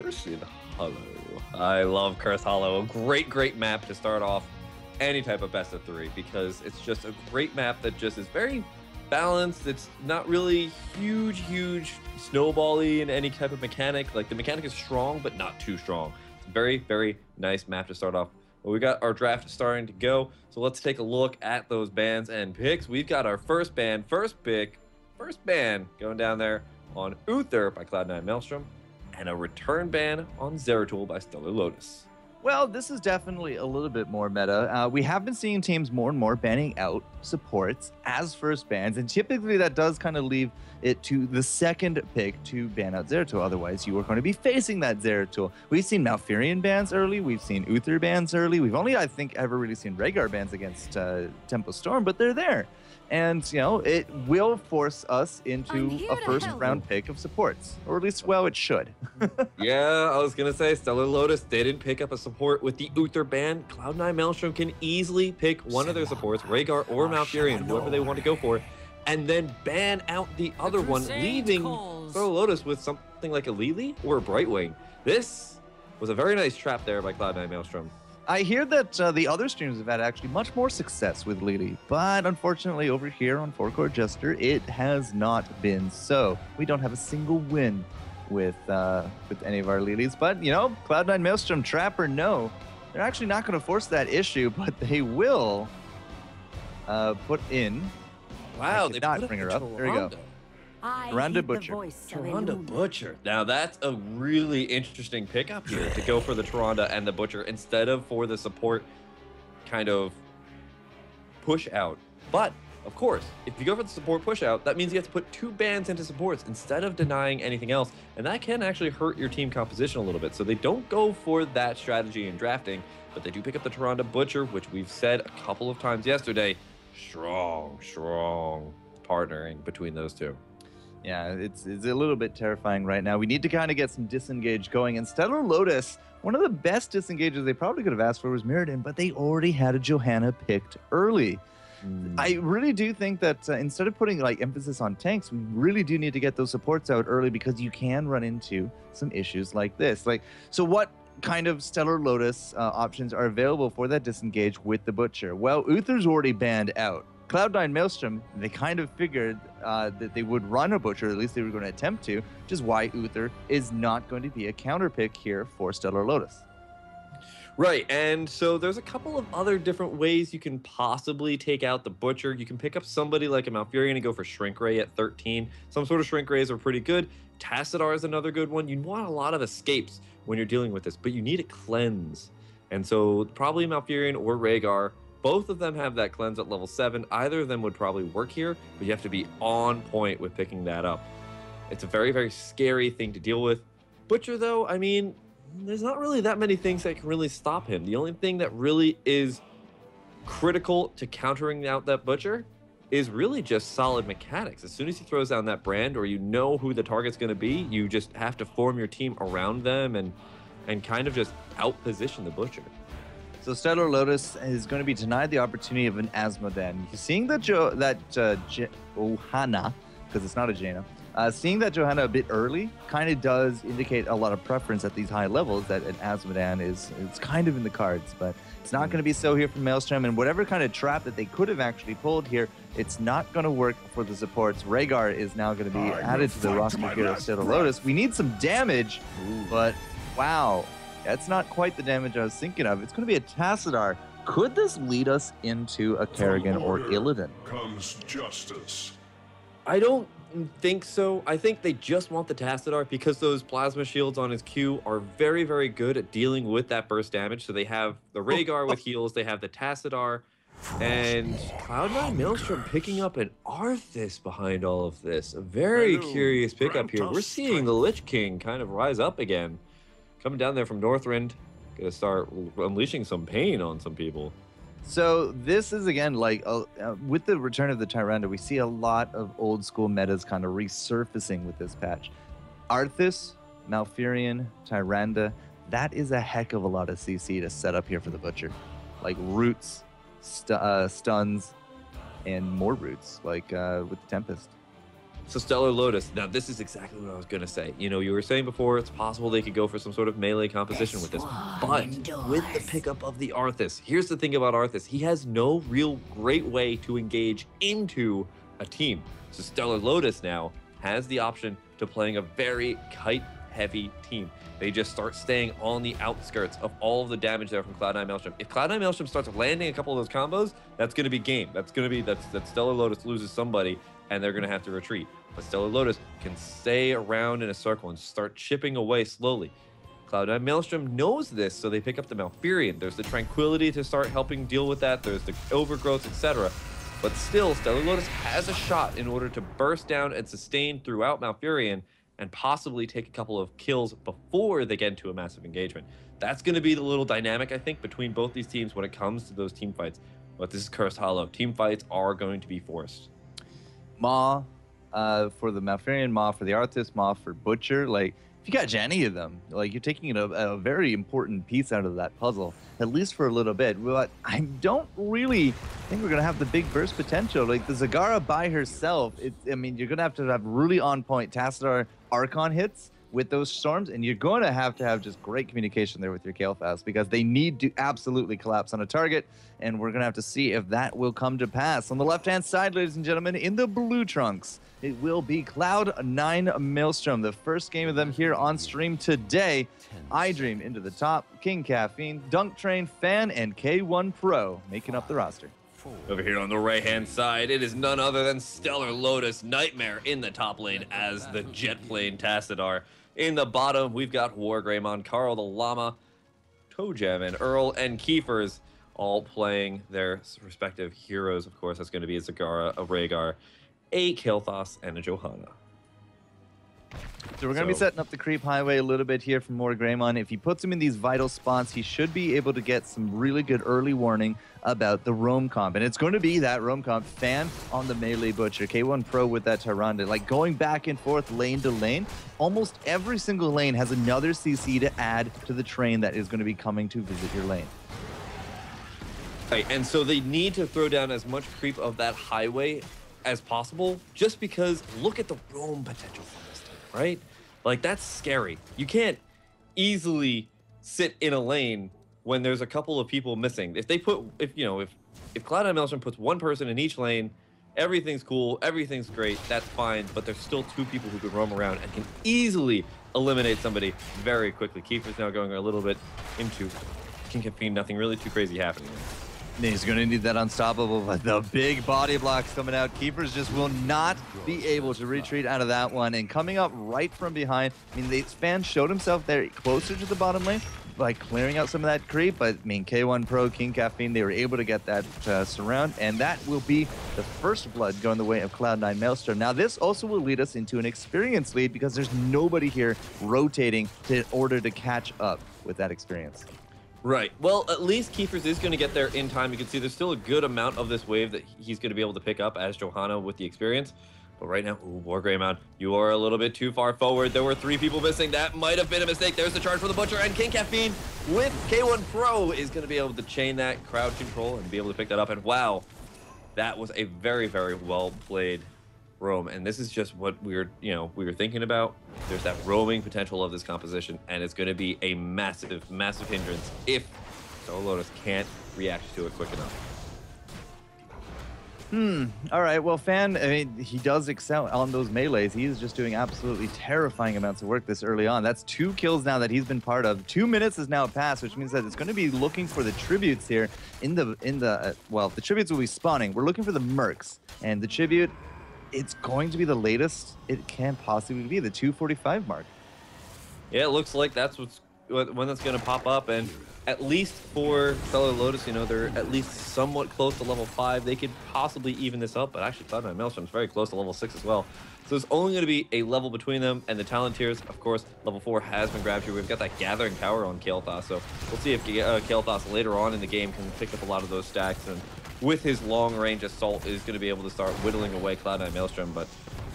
Cursed Hollow. I love Cursed Hollow. A great map to start off any type of best of 3 because it's just a great map that just is very balanced. It's not really huge snowbally in any type of mechanic. Like the mechanic is strong, but not too strong. It's a very nice map to start off. Well, we got our draft starting to go, so let's take a look at those bans and picks. We've got our first ban going down there on Uther by Cloud9 Maelstrom, and a return ban on Zeratul by Stellar Lotus. Well, this is definitely a little bit more meta. We have been seeing teams more and more banning out supports as first bans, and typically that does kind of leave it to the second pick to ban out Zeratul. Otherwise, you are going to be facing that Zeratul. We've seen Malfurion bans early. We've seen Uther bans early. We've only, I think, ever really seen Rhaegar bans against Tempo Storm, but they're there. And, you know, it will force us into a first-round pick of supports. Or at least, well, it should. Yeah, I was going to say, Stellar Lotus didn't pick up a support with the Uther ban. Cloud9 Maelstrom can easily pick one of their supports, Rhaegar or Malfurion, whoever they want to go for, and then ban out the other one, leaving Stellar Lotus with something like a Lily or a Brightwing. This was a very nice trap there by Cloud9 Maelstrom. I hear that the other streamers have had actually much more success with Lily, but unfortunately over here on FourCourtJester, it has not been so. We don't have a single win with any of our Lilies, but you know, Cloud9 Maelstrom, trap or no, they're actually not going to force that issue, but they will put in. Wow, they not bring her up. There we go. Tyrande Butcher. Tyrande Butcher. Now that's a really interesting pickup here to go for the Tyrande and the Butcher instead of for the support kind of push out. But of course, if you go for the support push out, that means you have to put 2 bans into supports instead of denying anything else. And that can actually hurt your team composition a little bit. So they don't go for that strategy in drafting, but they do pick up the Tyrande Butcher, which we've said a couple of times yesterday. Strong partnering between those two. Yeah, it's a little bit terrifying right now. We need to kind of get some disengage going. And Stellar Lotus, one of the best disengages they probably could have asked for was Mirrodin, but they already had a Johanna picked early. I really do think that instead of putting like emphasis on tanks, we really do need to get those supports out early because you can run into some issues like this. So what kind of Stellar Lotus options are available for that disengage with the Butcher? Well, Uther's already banned out. Cloud9 Maelstrom, they kind of figured that they would run a Butcher, at least they were going to attempt to, which is why Uther is not going to be a counter pick here for Stellar Lotus. Right, and so there's a couple of other different ways you can possibly take out the Butcher. You can pick up somebody like a Malfurion and go for Shrink Ray at 13. Some sort of Shrink Rays are pretty good. Tassadar is another good one. You want a lot of escapes when you're dealing with this, but you need a cleanse. And so probably Malfurion or Rhaegar, both of them have that cleanse at level 7. Either of them would probably work here, but you have to be on point with picking that up. It's a very scary thing to deal with. Butcher, though, I mean, there's not really that many things that can really stop him. The only thing that really is critical to countering out that Butcher is really just solid mechanics. As soon as he throws down that brand or you know who the target's going to be, you just have to form your team around them and kind of just outposition the Butcher. So Stellar Lotus is going to be denied the opportunity of an Asmodan. Seeing that Johanna, because it's not a Jaina, seeing that Johanna a bit early kind of does indicate a lot of preference at these high levels that an Asmodan is kind of in the cards, but it's not going to be so here from Maelstrom, and whatever kind of trap that they could have actually pulled here, it's not going to work for the supports. Rhaegar is now going to be added to the roster here of Stellar Lotus. We need some damage, but wow. That's not quite the damage I was thinking of. It's going to be a Tassadar. Could this lead us into a Kerrigan or Illidan? Comes justice. I don't think so. I think they just want the Tassadar because those plasma shields on his Q are very good at dealing with that burst damage. So they have the Rhaegar with heals, they have the Tassadar, and Cloud9 Maelstrom picking up an Arthas behind all of this. A very curious pickup here. We're seeing the Lich King kind of rise up again. Coming down there from Northrend, gonna start unleashing some pain on some people. So this is, again, like with the return of the Tyrande, we see a lot of old school metas kind of resurfacing with this patch. Arthas, Malfurion, Tyrande, that is a heck of a lot of CC to set up here for the Butcher. Like roots, stuns, and more roots, like with the Tempest. So Stellar Lotus, now this is exactly what I was going to say. You know, you were saying before, it's possible they could go for some sort of melee composition with this. But with the pickup of the Arthas, here's the thing about Arthas. He has no real great way to engage into a team. So Stellar Lotus now has the option to playing a very kite-heavy team. They just start staying on the outskirts of all of the damage there from Cloud9 Maelstrom. If Cloud9 Maelstrom starts landing a couple of those combos, that's going to be game. That's Stellar Lotus loses somebody, and they're going to have to retreat. But Stellar Lotus can stay around in a circle and start chipping away slowly. Cloud9 Maelstrom knows this, so they pick up the Malfurion. There's the Tranquility to start helping deal with that. There's the Overgrowth, etc. But still, Stellar Lotus has a shot in order to burst down and sustain throughout Malfurion and possibly take a couple of kills before they get into a massive engagement. That's going to be the little dynamic, I think, between both these teams when it comes to those team fights. But this is Cursed Hollow. Team fights are going to be forced. Maw for the Malfurion, Maw for the Arthas, Maw for Butcher. Like, if you got any of them, like, you're taking a very important piece out of that puzzle, at least for a little bit. But I don't really think we're going to have the big burst potential. Like, the Zagara by herself, I mean, you're going to have really on-point Tassadar Archon hits with those storms, and you're going to have just great communication there with your Kael'thas, because they need to absolutely collapse on a target, and we're going to have to see if that will come to pass. On the left-hand side, ladies and gentlemen, in the blue trunks, it will be Cloud9 Maelstrom, the first game of them here on stream today. iDream into the top, King Caffeine, Dunk Train, Fan, and K1 Pro making up the roster. Over here on the right-hand side, it is none other than Stellar Lotus Nightmare in the top lane as the jet plane Tassadar. In the bottom, we've got Wargreymon, Carl the Llama, Tojam, and Earl, and Kiefer's all playing their respective heroes. Of course, that's going to be a Zagara, a Rhaegar, a Kael'thas, and a Johanna. So we're going to be setting up the creep highway a little bit here from Wargreymon. If he puts him in these vital spots, he should be able to get some really good early warning about the roam comp. And it's going to be that roam comp, Fan on the melee Butcher, K1 Pro with that Tyrande. Like, going back and forth lane to lane, almost every single lane has another CC to add to the train that is going to be coming to visit your lane. Right, and so they need to throw down as much creep of that highway as possible, just because look at the roam potential from this team, right? Like, that's scary. You can't easily sit in a lane when there's a couple of people missing. If Cloud9 Maelstrom puts one person in each lane, everything's cool, everything's great, that's fine, but there's still two people who can roam around and can easily eliminate somebody very quickly. Kiefer's now going a little bit into King Caffeine, nothing really too crazy happening there. He's going to need that unstoppable, but the big body blocks coming out. Keepers just will not be able to retreat out of that one. And coming up right from behind, I mean, the Fan showed himself there closer to the bottom lane by clearing out some of that creep. But, I mean, K1 Pro, King Caffeine, they were able to get that surround. And that will be the first blood going the way of Cloud9 Maelstrom. Now, this also will lead us into an experience lead, because there's nobody here rotating in order to catch up with that experience. Right. Well, at least Kiefer's is going to get there in time. You can see there's still a good amount of this wave that he's going to be able to pick up as Johanna with the experience. But right now, Wargreymon, you are a little bit too far forward. There were 3 people missing. That might have been a mistake. There's the charge for the Butcher, and King Caffeine with K1 Pro is going to be able to chain that crowd control and be able to pick that up. And wow, that was a very, very well played roam. And this is just what we were thinking about. There's that roaming potential of this composition, and it's going to be a massive, massive hindrance if Stellar Lotus can't react to it quick enough. All right. Well, Fan, I mean, he does excel on those melees. He is just doing absolutely terrifying amounts of work this early on. That's 2 kills now that he's been part of. 2 minutes has now passed, which means that it's going to be looking for the tributes here well, the tributes will be spawning. We're looking for the mercs, and the tribute, it's going to be the latest it can possibly be, the 245 mark. Yeah, it looks like that's when that's going to pop up, and at least for Stellar Lotus, they're at least somewhat close to level 5. They could possibly even this up, but actually Cloud9 Maelstrom is very close to level 6 as well. So there's only going to be a level between them, and the talent tiers, of course, level 4 has been grabbed here. We've got that Gathering Power on Kael'thas, so we'll see if Kael'thas later on in the game can pick up a lot of those stacks, and with his long-range assault is going to be able to start whittling away Cloud9 Maelstrom. But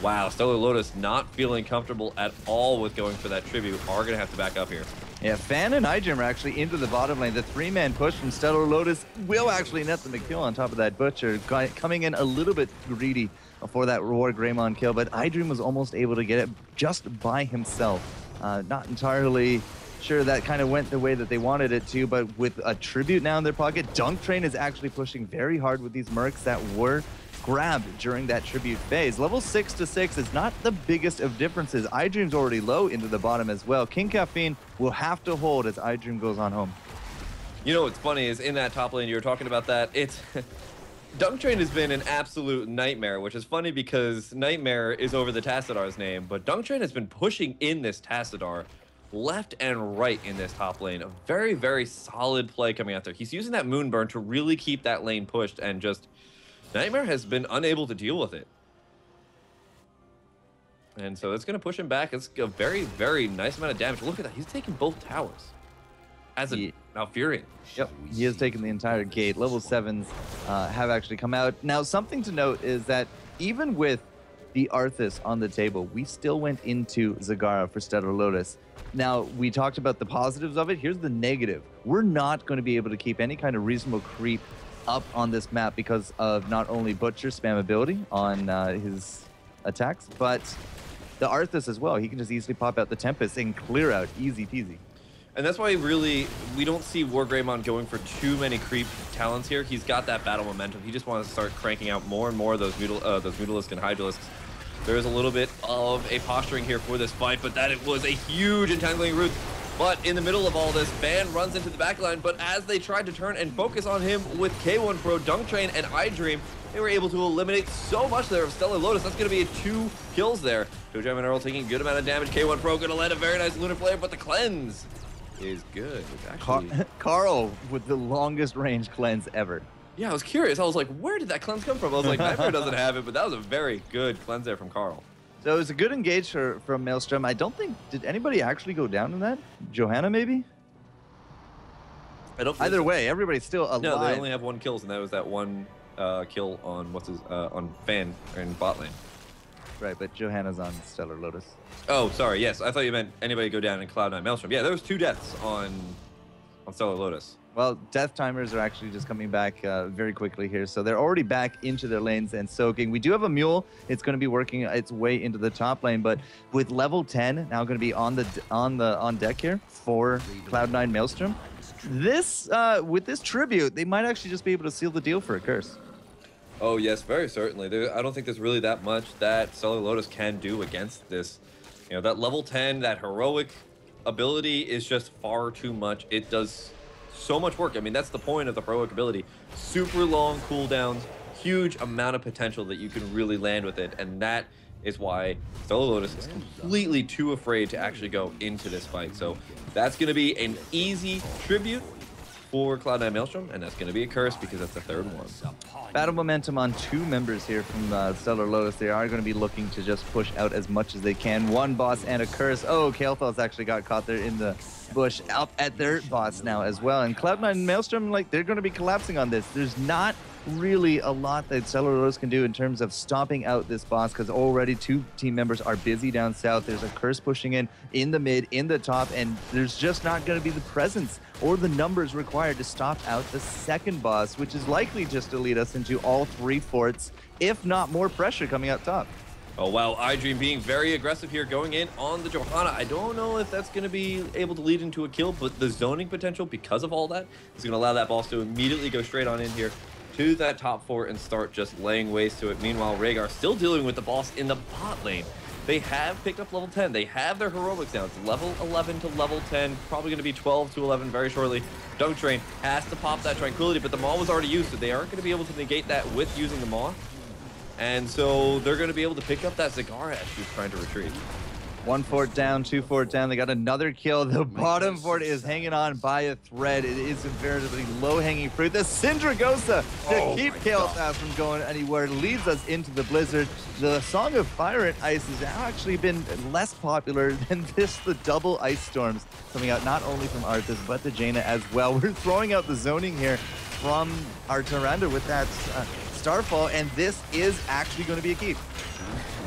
wow, Stellar Lotus not feeling comfortable at all with going for that tribute, are going to have to back up here. Yeah, Fan and iDream are actually into the bottom lane. The 3-man push from Stellar Lotus will actually net them a kill on top of that Butcher, coming in a little bit greedy for that War Greymon kill, but iDream was almost able to get it just by himself. Not entirely sure that kind of went the way that they wanted it to, but with a tribute now in their pocket, Dunk Train is actually pushing very hard with these mercs that were grabbed during that tribute phase. Level 6 to 6 is not the biggest of differences. iDream's already low into the bottom as well. King Caffeine will have to hold as iDream goes on home. You know what's funny is in that top lane you were talking about that, it's Dunk Train has been an absolute nightmare, which is funny because Nightmare is over the Tassadar's name, but Dunk Train has been pushing in this Tassadar left and right in this top lane. A very, very solid play coming out there. He's using that Moonburn to really keep that lane pushed, and just Nightmare has been unable to deal with it. And so it's going to push him back. It's a very, very nice amount of damage. Look at that. He's taking both towers as a Malfurion. Yep, he has taken the entire gate. Level 7s have actually come out. Now, something to note is that even with the Arthas on the table, we still went into Zagara for Stellar Lotus. Now, we talked about the positives of it. Here's the negative. We're not going to be able to keep any kind of reasonable creep up on this map because of not only Butcher's spammability on his attacks, but the Arthas as well. He can just easily pop out the Tempest and clear out easy peasy. And that's why really we don't see War Greymon going for too many creep talents here. He's got that battle momentum. He just wants to start cranking out more and more of those Mutalisks and Hydralisks. There is a little bit of a posturing here for this fight, but that it was a huge entangling root. But in the middle of all this, Ban runs into the backline, but as they tried to turn and focus on him with K1 Pro, Dunk Train, and iDream, they were able to eliminate so much there of Stellar Lotus. That's going to be 2 kills there. Jojo and Earl taking a good amount of damage. K1 Pro going to land a very nice Lunar Flare, but the cleanse is good. Actually... Carl with the longest range cleanse ever. Yeah, I was curious. I was like, where did that cleanse come from? I was like, Nightmare doesn't have it, but that was a very good cleanse there from Carl. So it was a good engage from Maelstrom. I don't think, did anybody actually go down in that? Johanna, maybe? I don't. Either way, everybody's still alive. No, they only have 1 kill, and that was that 1 kill on on Fan in bot lane. Right, but Johanna's on Stellar Lotus. Oh, sorry. Yes, I thought you meant anybody go down in Cloud9 Maelstrom. Yeah, there was 2 deaths on Stellar Lotus. Well, death timers are actually just coming back very quickly here, so they're already back into their lanes and soaking. We do have a mule. It's going to be working its way into the top lane, but with level 10 now going to be on deck here for Cloud9 Maelstrom. This with this tribute, they might actually just be able to seal the deal for a curse. Oh yes, very certainly. I don't think there's really that much that Stellar Lotus can do against this. You know, that level 10, that heroic ability is just far too much. It does so much work. I mean, that's the point of the heroic ability. Super long cooldowns, huge amount of potential that you can really land with it, and that is why Stellar Lotus is completely too afraid to actually go into this fight. So that's going to be an easy tribute for Cloud9 Maelstrom, and that's going to be a curse because that's the 3rd one. Battle momentum on 2 members here from Stellar Lotus. They are going to be looking to just push out as much as they can. 1 boss and a curse. Oh, Kael'thas actually got caught there in the bush up at their boss now as well. And Cloud9 Maelstrom, like, they're going to be collapsing on this. There's not really a lot that Stellar Lotus can do in terms of stopping out this boss because already 2 team members are busy down south. There's a curse pushing in the mid, in the top, and there's just not going to be the presence or the numbers required to stop out the 2nd boss, which is likely just to lead us into all 3 forts, if not more pressure coming out top. Oh wow, iDream being very aggressive here, going in on the Johanna. I don't know if that's going to be able to lead into a kill, but the zoning potential because of all that is going to allow that boss to immediately go straight on in here to that top fort and start just laying waste to it. Meanwhile, Rhaegar still dealing with the boss in the bot lane. They have picked up level 10. They have their heroics now. It's level 11 to level 10. Probably going to be 12 to 11 very shortly. Dunk Train has to pop that Tranquility, but the Maw was already used, so they aren't going to be able to negate that with using the Maw. And so they're going to be able to pick up that Zagara as she's trying to retreat. 1 fort down, 2 fort down. They got another kill. The bottom fort is hanging on by a thread. It is comparatively low-hanging fruit. The Syndragosa to keep Kael'thas from going anywhere leads us into the Blizzard. The Song of Fire and Ice has actually been less popular than this. The double ice storms coming out not only from Arthas but the Jaina as well. We're throwing out the zoning here from our Tyrande with that Starfall, and this is actually going to be a keep.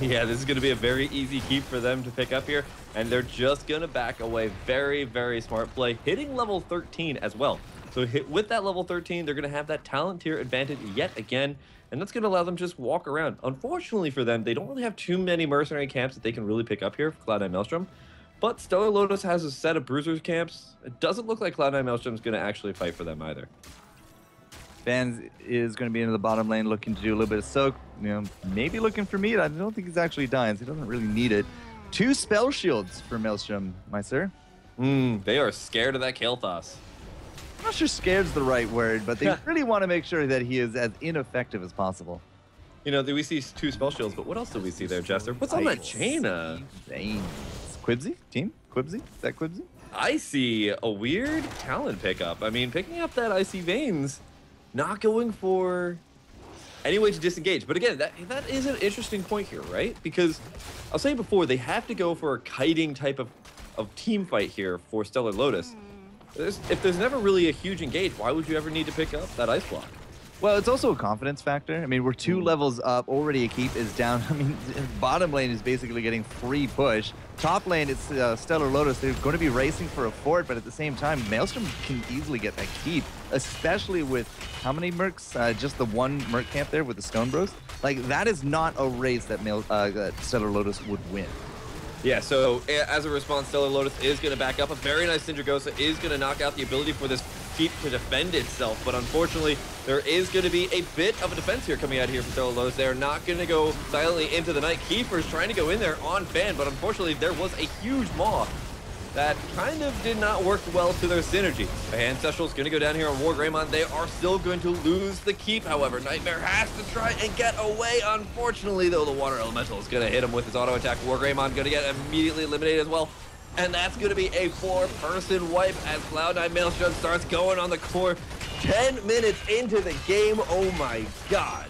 Yeah, this is going to be a very easy keep for them to pick up here, and they're just going to back away. Very, very smart play. Hitting level 13 as well. So with that level 13, they're going to have that talent tier advantage yet again, and that's going to allow them to just walk around. Unfortunately for them, they don't really have too many mercenary camps that they can really pick up here for Cloud9 Maelstrom. But Stellar Lotus has a set of bruisers camps. It doesn't look like Cloud9 Maelstrom is going to actually fight for them either. Fans is going to be into the bottom lane looking to do a little bit of soak. You know, maybe looking for meat. I don't think he's actually dying, so he doesn't really need it. 2 spell shields for Maelstrom, my sir. They are scared of that Kael'thas. I'm not sure scared's the right word, but they really want to make sure that he is as ineffective as possible. You know, we see 2 spell shields, but what else do we see there, Jester? What's on that Jaina? Quibsy? Team? Quibsy? Is that Quibsy? I see a weird talent pickup. I mean, picking up that Icy Veins, not going for any way to disengage. But again, that is an interesting point here, right? Because I'll say before, they have to go for a kiting type of team fight here for Stellar Lotus. If there's never really a huge engage, why would you ever need to pick up that ice block? Well, it's also a confidence factor. I mean, we're 2 levels up. Already a keep is down. I mean, bottom lane is basically getting free push. Top lane, it's Stellar Lotus. They're going to be racing for a fort, but at the same time, Maelstrom can easily get that keep, especially with how many mercs? Just the 1 merc camp there with the Stone Bros. Like, that is not a race that Stellar Lotus would win. Yeah, so as a response, Stellar Lotus is going to back up. A very nice Syndragosa is going to knock out the ability for this keep to defend itself, but unfortunately, there is going to be a bit of a defense here coming out here from Stellar Lotus. They're not going to go silently into the night. Keeper's trying to go in there on Fan, but unfortunately, there was a huge maw that kind of did not work well to their synergy. Ancestral's going to go down here on War Greymon. They are still going to lose the keep, however. Nightmare has to try and get away. Unfortunately, though, the Water Elemental is going to hit him with his auto attack. War Greymon going to get immediately eliminated as well. And that's going to be a 4-person wipe as Cloud9 Maelstrom starts going on the core. 10 minutes into the game. Oh my god.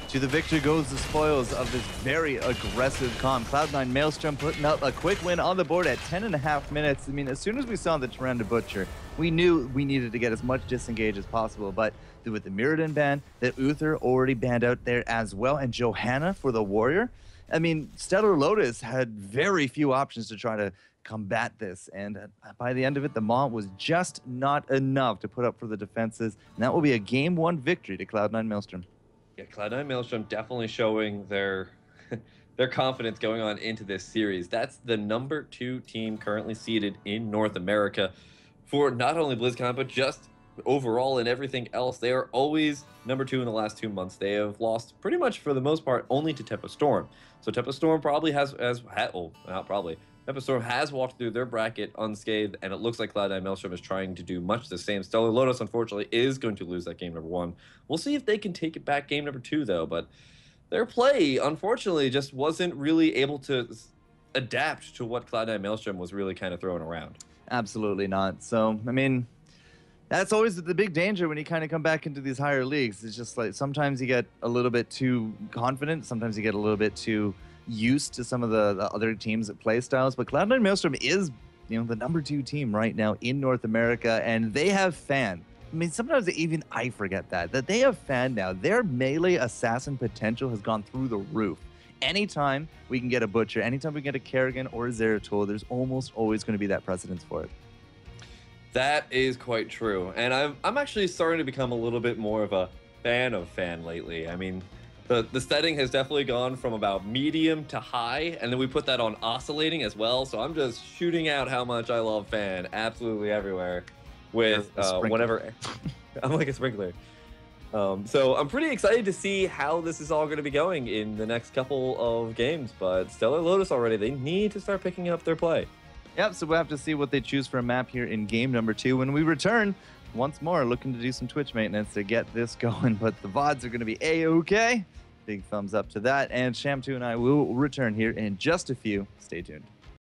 To the victor goes the spoils of this very aggressive comp. Cloud9 Maelstrom putting up a quick win on the board at 10.5 minutes. I mean, as soon as we saw the Tyrande Butcher, we knew we needed to get as much disengage as possible. But with the Mirrodin ban, the Uther already banned out there as well, and Johanna for the Warrior. I mean, Stellar Lotus had very few options to try to combat this, and by the end of it, the Maw was just not enough to put up for the defenses, and that will be a Game 1 victory to Cloud9 Maelstrom. Yeah, Cloud9 Maelstrom definitely showing their their confidence going on into this series. That's the number 2 team currently seeded in North America for not only BlizzCon, but just overall and everything else. They are always number 2 in the last 2 months. They have lost pretty much for the most part only to Tepa Storm. So Tepa Storm probably Tepa Storm has walked through their bracket unscathed, and it looks like Cloud9 Maelstrom is trying to do much the same. Stellar Lotus, unfortunately, is going to lose that game number 1. We'll see if they can take it back game number 2, though, but their play, unfortunately, just wasn't really able to adapt to what Cloud9 Maelstrom was really kind of throwing around. Absolutely not. So, I mean, that's always the big danger when you kind of come back into these higher leagues. It's just like sometimes you get a little bit too confident, sometimes you get a little bit too used to some of the other teams' play styles. But Cloud9 Maelstrom is, you know, the number 2 team right now in North America, and they have Fan. I mean, sometimes even I forget that they have Fan now. Their melee assassin potential has gone through the roof. Anytime we can get a Butcher, anytime we get a Kerrigan or a Zeratul, there's almost always going to be that precedence for it. That is quite true, and I'm actually starting to become a little bit more of a fan of Fan lately. I mean, the setting has definitely gone from about medium to high, and then we put that on oscillating as well. So I'm just shooting out how much I love Fan absolutely everywhere with whatever. I'm like a sprinkler. So I'm pretty excited to see how this is all going to be going in the next couple of games. But Stellar Lotus already, they need to start picking up their play. Yep, so we'll have to see what they choose for a map here in game number 2 when we return. Once more, looking to do some Twitch maintenance to get this going, but the VODs are going to be A-okay. Big thumbs up to that, and Sham2 and I will return here in just a few. Stay tuned.